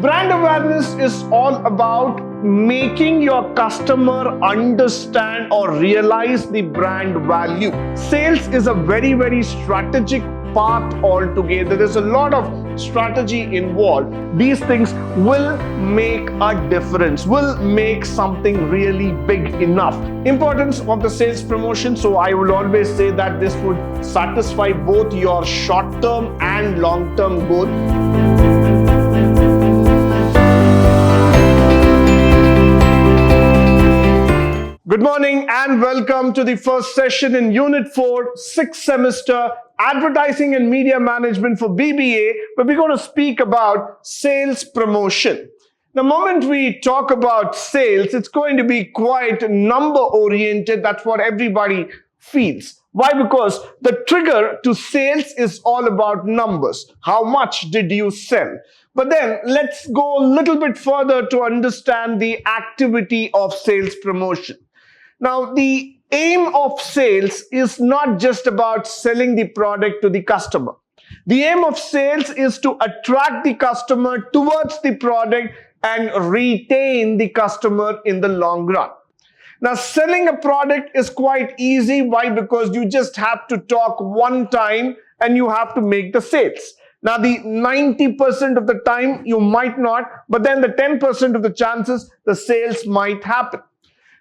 Brand awareness is all about making your customer understand or realize the brand value. Sales is a very strategic path altogether. There's a lot of strategy involved. These things will make a difference, will make something really big enough. Importance of the sales promotion. So I will always say that this would satisfy both your short-term and long-term goal. Good morning and welcome to the first session in Unit 4, 6th semester, Advertising and Media Management for BBA, where we're going to speak about sales promotion. The moment we talk about sales, it's going to be quite number-oriented. That's what everybody feels. Why? Because the trigger to sales is all about numbers. How much did you sell? But then let's go a little bit further to understand the activity of sales promotion. Now, the aim of sales is not just about selling the product to the customer. The aim of sales is to attract the customer towards the product and retain the customer in the long run. Now, selling a product is quite easy. Why? Because you just have to talk one time and you have to make the sales. Now, the 90% of the time you might not, but then the 10% of the chances the sales might happen.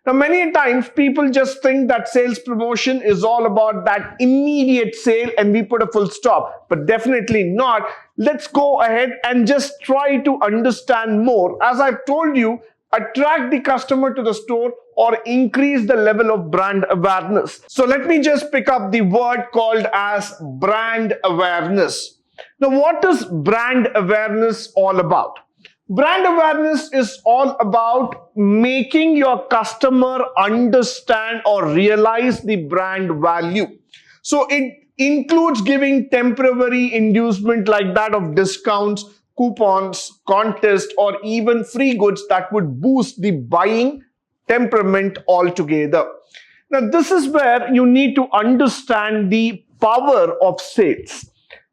Now, many times people just think that sales promotion is all about that immediate sale and we put a full stop, but definitely not. Let's go ahead and just try to understand more. As I've told you, attract the customer to the store or increase the level of brand awareness. So let me just pick up the word called as brand awareness. Now, what is brand awareness all about? Brand awareness is all about making your customer understand or realize the brand value. So it includes giving temporary inducement like that of discounts, coupons, contests, or even free goods that would boost the buying temperament altogether. Now, this is where you need to understand the power of sales.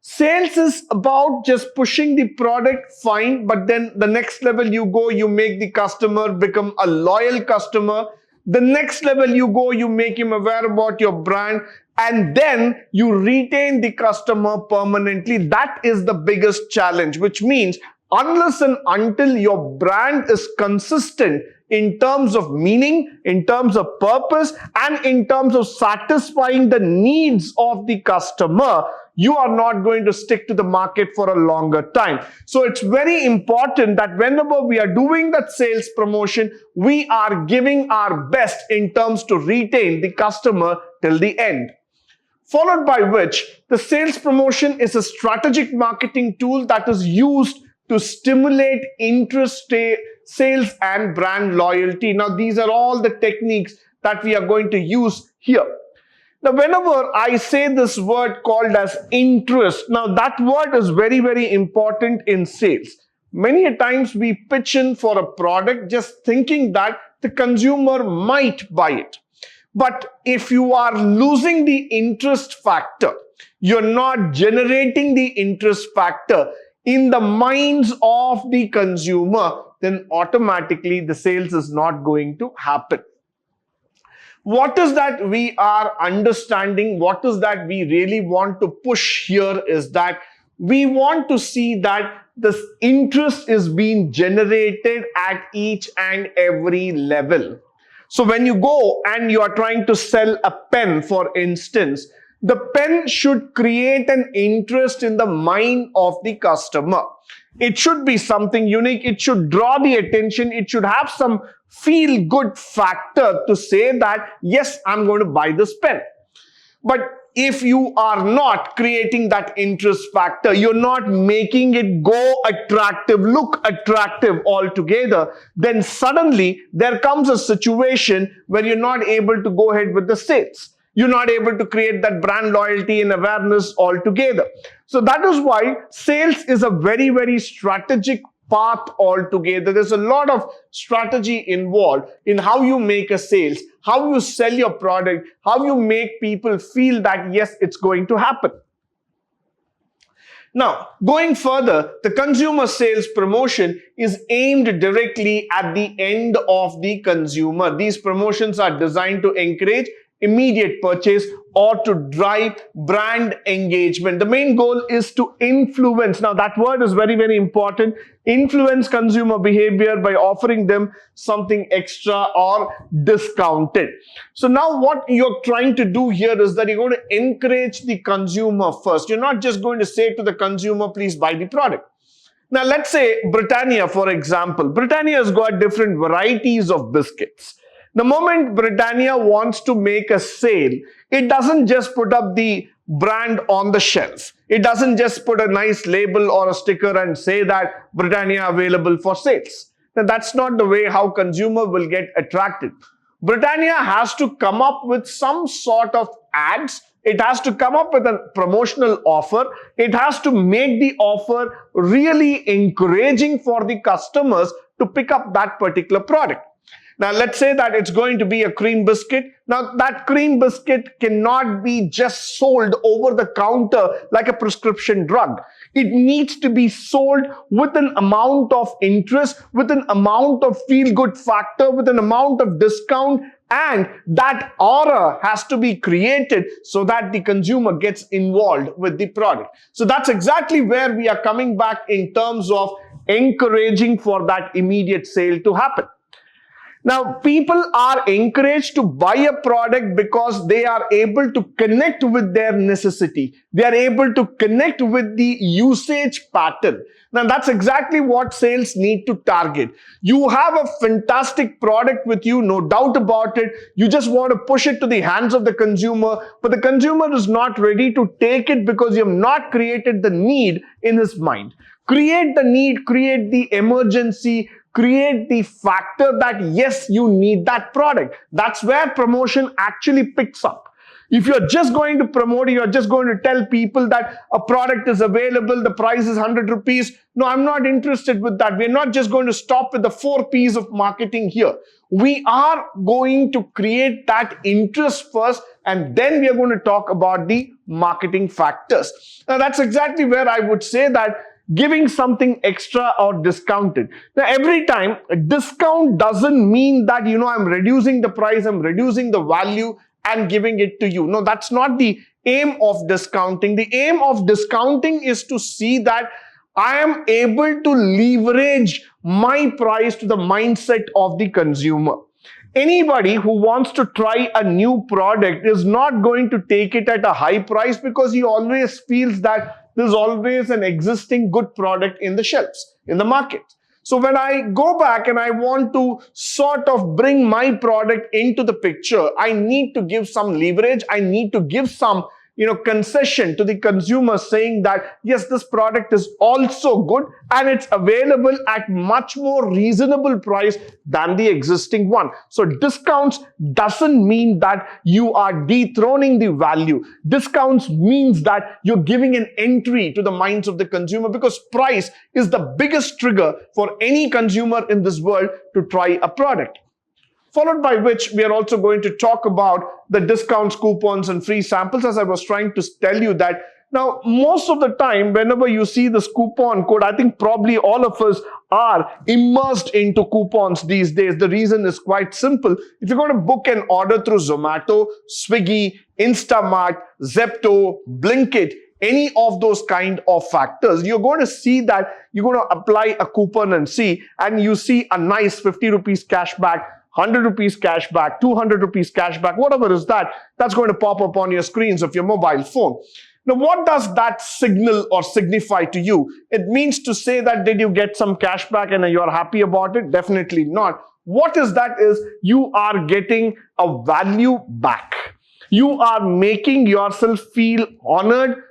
Sales is about just pushing the product, fine, but then the next level you go, you make the customer become a loyal customer. The next level you go, you make him aware about your brand, and then you retain the customer permanently. That is the biggest challenge, which means unless and until your brand is consistent in terms of meaning, in terms of purpose, and in terms of satisfying the needs of the customer, you are not going to stick to the market for a longer time. So it's very important that whenever we are doing that sales promotion, we are giving our best in terms to retain the customer till the end. Followed by which, the sales promotion is a strategic marketing tool that is used to stimulate interest, sales, and brand loyalty. Now, these are all the techniques that we are going to use here. Now, whenever I say this word called as interest, now that word is very important in sales. Many a times we pitch in for a product just thinking that the consumer might buy it. But if you are losing the interest factor, you're not generating the interest factor in the minds of the consumer, then automatically the sales is not going to happen. What is that we are understanding? What is that we really want to push here is that we want to see that this interest is being generated at each and every level. So when you go and you are trying to sell a pen, for instance, the pen should create an interest in the mind of the customer. It should be something unique. It should draw the attention. It should have some feel-good factor to say that, yes, I'm going to buy this pen. But if you are not creating that interest factor, you're not making it go attractive, look attractive altogether, then suddenly there comes a situation where you're not able to go ahead with the sales. You're not able to create that brand loyalty and awareness altogether. So that is why sales is a very strategic path altogether. There's a lot of strategy involved in how you make a sales, how you sell your product, how you make people feel that yes, it's going to happen. Now, going further, the consumer sales promotion is aimed directly at the end of the consumer. These promotions are designed to encourage immediate purchase or to drive brand engagement. The main goal is to influence. Now, that word is very, very important. Influence consumer behavior by offering them something extra or discounted. So now what you're trying to do here is that you're going to encourage the consumer first. You're not just going to say to the consumer, please buy the product. Now, let's say Britannia, for example. Britannia has got different varieties of biscuits. The moment Britannia wants to make a sale, it doesn't just put up the brand on the shelf. It doesn't just put a nice label or a sticker and say that Britannia available for sales. Now, that's not the way how consumer will get attracted. Britannia has to come up with some sort of ads. It has to come up with a promotional offer. It has to make the offer really encouraging for the customers to pick up that particular product. Now, let's say that it's going to be a cream biscuit. Now, that cream biscuit cannot be just sold over the counter like a prescription drug. It needs to be sold with an amount of interest, with an amount of feel-good factor, with an amount of discount, and that aura has to be created so that the consumer gets involved with the product. So that's exactly where we are coming back in terms of encouraging for that immediate sale to happen. Now, people are encouraged to buy a product because they are able to connect with their necessity. They are able to connect with the usage pattern. Now, that's exactly what sales need to target. You have a fantastic product with you, no doubt about it. You just want to push it to the hands of the consumer, but the consumer is not ready to take it because you have not created the need in his mind. Create the need, create the emergency, create the factor that yes, you need that product. That's where promotion actually picks up. If you're just going to promote, you're just going to tell people that a product is available, the price is 100 rupees. No, I'm not interested with that. We're not just going to stop with the 4 P's of marketing here. We are going to create that interest first, and then we are going to talk about the marketing factors. Now, that's exactly where I would say that giving something extra or discounted. Now, every time a discount doesn't mean that, I'm reducing the price, I'm reducing the value and giving it to you. No, that's not the aim of discounting. The aim of discounting is to see that I am able to leverage my price to the mindset of the consumer. Anybody who wants to try a new product is not going to take it at a high price because he always feels that there's always an existing good product in the shelves, in the market. So when I go back and I want to sort of bring my product into the picture, I need to give some leverage. I need to give some concession to the consumer saying that, yes, this product is also good and it's available at much more reasonable price than the existing one. So discounts doesn't mean that you are dethroning the value. Discounts means that you're giving an entry to the minds of the consumer because price is the biggest trigger for any consumer in this world to try a product. Followed by which we are also going to talk about the discounts, coupons, and free samples. As I was trying to tell you that now, most of the time, whenever you see this coupon code, I think probably all of us are immersed into coupons these days. The reason is quite simple. If you're going to book an order through Zomato, Swiggy, Instamart, Zepto, Blinkit, any of those kind of factors, you're going to see that you're going to apply a coupon and you see a nice 50 rupees cashback, 100 rupees cashback, 200 rupees cashback, whatever is that, that's going to pop up on your screens of your mobile phone. Now, what does that signal or signify to you? It means to say that did you get some cashback and you're happy about it? Definitely not. What is that is you are getting a value back. You are making yourself feel honored,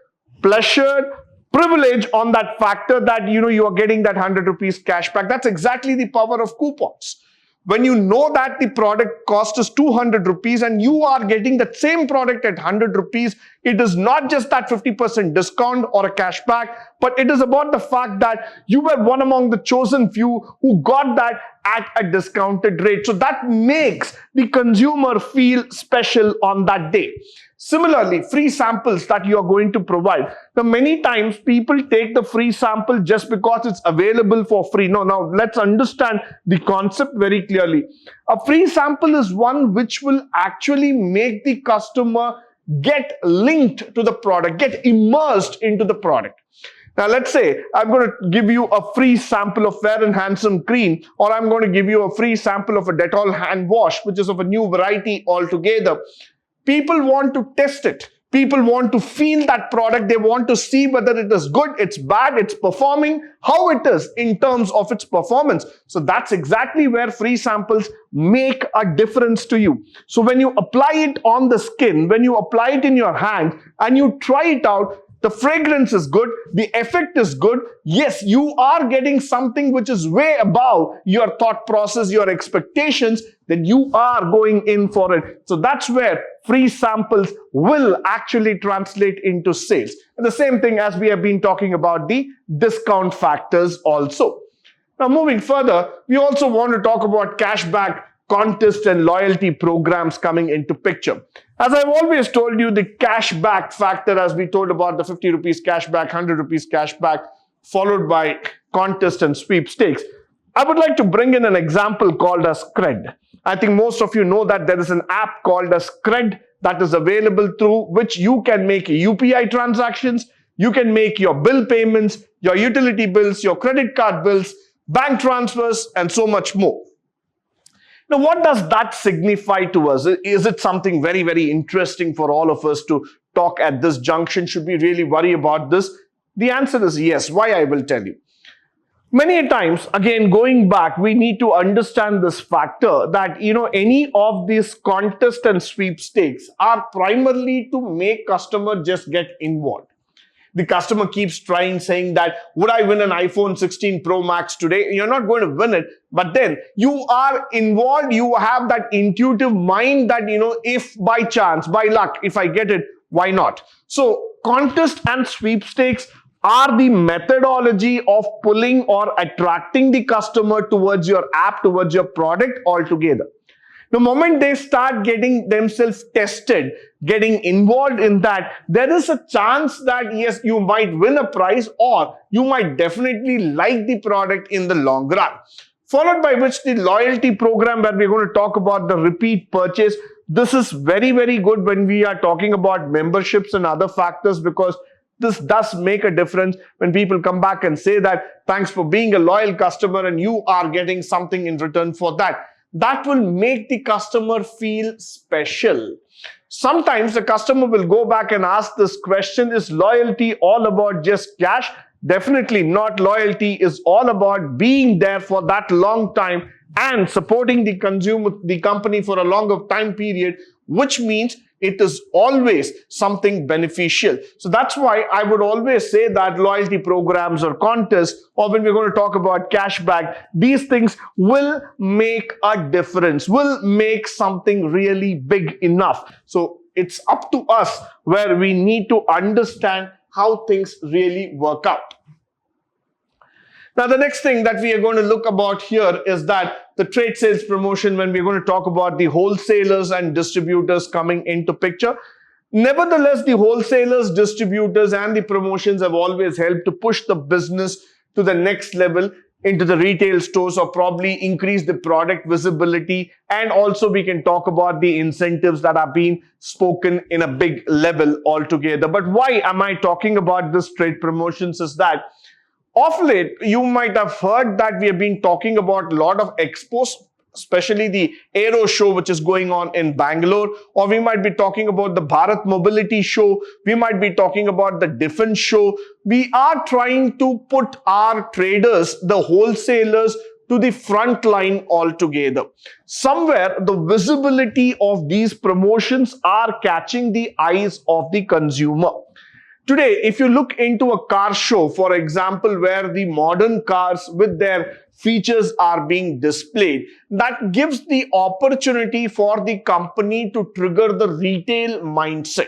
pleasured, privilege on that factor that you are getting that 100 rupees cashback. That's exactly the power of coupons. When you know that the product cost is 200 rupees and you are getting that same product at 100 rupees, it is not just that 50% discount or a cashback, but it is about the fact that you were one among the chosen few who got that at a discounted rate. So that makes the consumer feel special on that day. Similarly, free samples that you are going to provide. Now, many times people take the free sample just because it's available for free. No, now let's understand the concept very clearly. A free sample is one which will actually make the customer get linked to the product, get immersed into the product. Now, let's say I'm going to give you a free sample of Fair and Handsome cream, or I'm going to give you a free sample of a Dettol hand wash, which is of a new variety altogether. People want to test it. People want to feel that product. They want to see whether it is good, it's bad, it's performing, how it is in terms of its performance. So that's exactly where free samples make a difference to you. So when you apply it on the skin, when you apply it in your hand and you try it out, the fragrance is good, the effect is good. Yes, you are getting something which is way above your thought process, your expectations, then you are going in for it. So that's where free samples will actually translate into sales. And the same thing as we have been talking about the discount factors also. Now, moving further, we also want to talk about cashback, contest and loyalty programs coming into picture. As I've always told you, the cashback factor, as we told about the 50 rupees cashback, 100 rupees cashback, followed by contest and sweepstakes. I would like to bring in an example called as Cred. I think most of you know that there is an app called as Cred that is available through which you can make UPI transactions, you can make your bill payments, your utility bills, your credit card bills, bank transfers, and so much more. Now, what does that signify to us? Is it something very, very interesting for all of us to talk at this junction? Should we really worry about this? The answer is yes. Why? I will tell you. Many times, again, going back, we need to understand this factor that, any of these contests and sweepstakes are primarily to make customer just get involved. The customer keeps trying, saying that, would I win an iPhone 16 Pro Max today? You're not going to win it, but then you are involved. You have that intuitive mind that, if by chance, by luck, if I get it, why not? So contest and sweepstakes are the methodology of pulling or attracting the customer towards your app, towards your product altogether. The moment they start getting themselves tested, getting involved in that, there is a chance that yes, you might win a prize or you might definitely like the product in the long run. Followed by which the loyalty program, where we're going to talk about the repeat purchase. This is very, very good when we are talking about memberships and other factors, because this does make a difference when people come back and say that thanks for being a loyal customer and you are getting something in return for that. That will make the customer feel special. Sometimes the customer will go back and ask this question, is loyalty all about just cash? Definitely not. Loyalty is all about being there for that long time and supporting the consumer, the company for a longer time period, which means it is always something beneficial. So that's why I would always say that loyalty programs or contests, or when we're going to talk about cashback, these things will make a difference, will make something really big enough. So it's up to us where we need to understand how things really work out. Now, the next thing that we are going to look about here is that the trade sales promotion, when we're going to talk about the wholesalers and distributors coming into picture. Nevertheless, the wholesalers, distributors, and the promotions have always helped to push the business to the next level into the retail stores, or probably increase the product visibility. And also we can talk about the incentives that are being spoken in a big level altogether. But why am I talking about this trade promotions is that of late, you might have heard that we have been talking about a lot of expos, especially the Aero show, which is going on in Bangalore, or we might be talking about the Bharat Mobility show. We might be talking about the Defense show. We are trying to put our traders, the wholesalers, to the front line altogether. Somewhere, the visibility of these promotions are catching the eyes of the consumer. Today, if you look into a car show, for example, where the modern cars with their features are being displayed, that gives the opportunity for the company to trigger the retail mindset.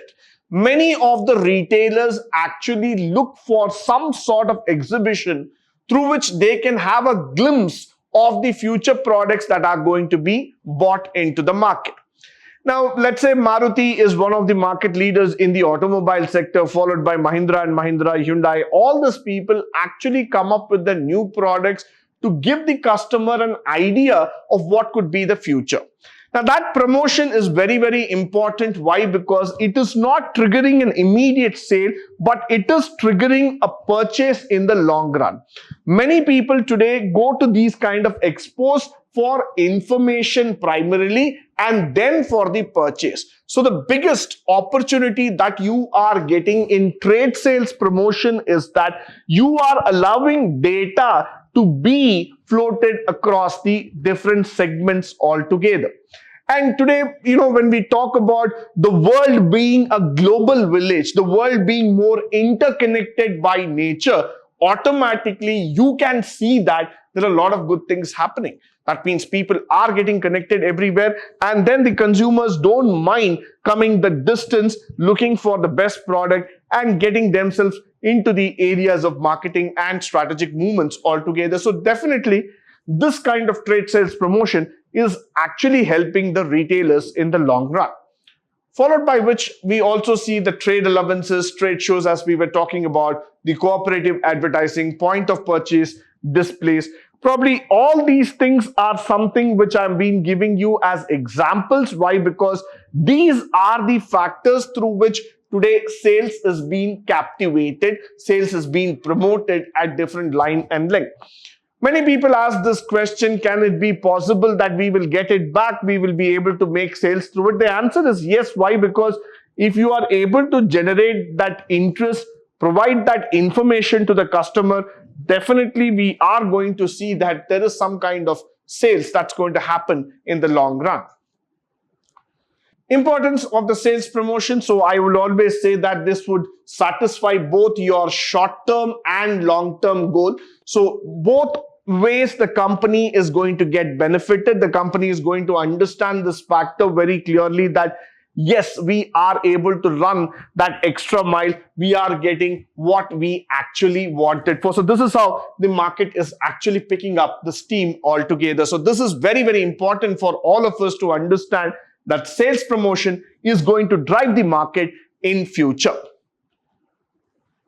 Many of the retailers actually look for some sort of exhibition through which they can have a glimpse of the future products that are going to be bought into the market. Now, let's say Maruti is one of the market leaders in the automobile sector, followed by Mahindra and Mahindra, Hyundai. All these people actually come up with the new products to give the customer an idea of what could be the future. Now, that promotion is very, very important. Why? Because it is not triggering an immediate sale, but it is triggering a purchase in the long run. Many people today go to these kind of expos for information primarily and then for the purchase. So the biggest opportunity that you are getting in trade sales promotion is that you are allowing data to be floated across the different segments altogether. And today, when we talk about the world being a global village, the world being more interconnected by nature, automatically you can see that there are a lot of good things happening. That means people are getting connected everywhere, and then the consumers don't mind coming the distance looking for the best product and getting themselves into the areas of marketing and strategic movements altogether. So definitely this kind of trade sales promotion is actually helping the retailers in the long run. Followed by which we also see the trade allowances, trade shows, as we were talking about, the cooperative advertising, point of purchase, displays. Probably all these things are something which I've been giving you as examples. Why? Because these are the factors through which today sales is being captivated, sales is being promoted at different line and length. Many people ask this question, can it be possible that we will get it back, we will be able to make sales through it? The answer is yes. Why? Because if you are able to generate that interest, provide that information to the customer, definitely we are going to see that there is some kind of sales that's going to happen in the long run. Importance of the sales promotion. So I will always say that this would satisfy both your short-term and long-term goal. So both ways the company is going to get benefited. The company is going to understand this factor very clearly that yes, we are able to run that extra mile. We are getting what we actually wanted for. So this is how the market is actually picking up the steam altogether. So this is very, very important for all of us to understand that sales promotion is going to drive the market in future.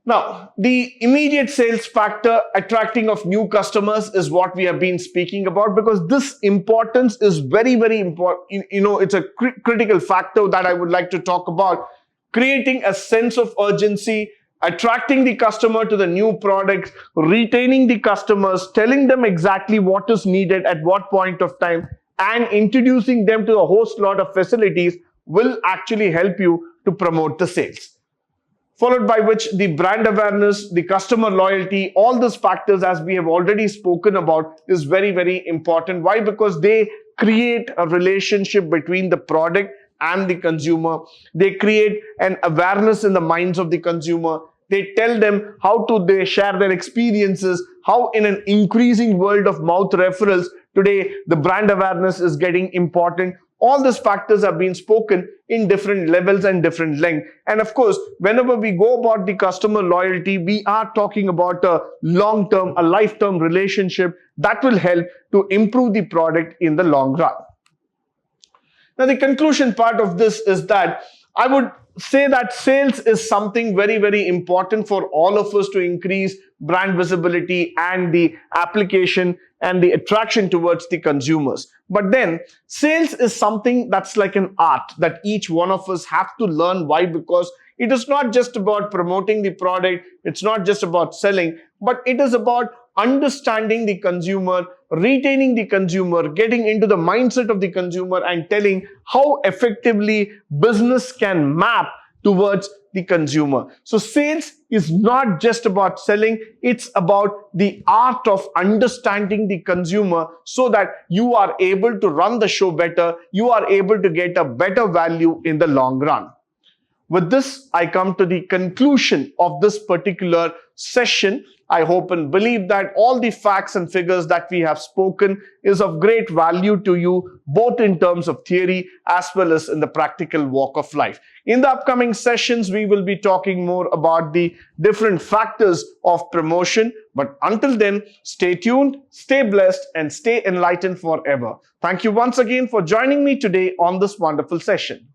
Now, the immediate sales factor, attracting of new customers, is what we have been speaking about, because this importance is very, very important. It's a critical factor that I would like to talk about. Creating a sense of urgency, attracting the customer to the new products, retaining the customers, telling them exactly what is needed at what point of time, and introducing them to a host lot of facilities will actually help you to promote the sales. Followed by which the brand awareness, the customer loyalty, all these factors, as we have already spoken about, is very, very important. Why? Because they create a relationship between the product and the consumer. They create an awareness in the minds of the consumer. They tell them how to they share their experiences, how in an increasing world of mouth referrals, today the brand awareness is getting important. All these factors have been spoken in different levels and different length. And of course, whenever we go about the customer loyalty, we are talking about a long-term, a lifetime relationship that will help to improve the product in the long run. Now, the conclusion part of this is that I would say that sales is something very, very important for all of us to increase brand visibility and the application and the attraction towards the consumers. But then sales is something that's like an art that each one of us have to learn. Why? Because it is not just about promoting the product, it's not just about selling, but it is about understanding the consumer, retaining the consumer, getting into the mindset of the consumer, and telling how effectively business can map towards the consumer. So sales is not just about selling, it's about the art of understanding the consumer so that you are able to run the show better, you are able to get a better value in the long run. With this, I come to the conclusion of this particular session. I hope and believe that all the facts and figures that we have spoken is of great value to you, both in terms of theory as well as in the practical walk of life. In the upcoming sessions, we will be talking more about the different factors of promotion. But until then, stay tuned, stay blessed, and stay enlightened forever. Thank you once again for joining me today on this wonderful session.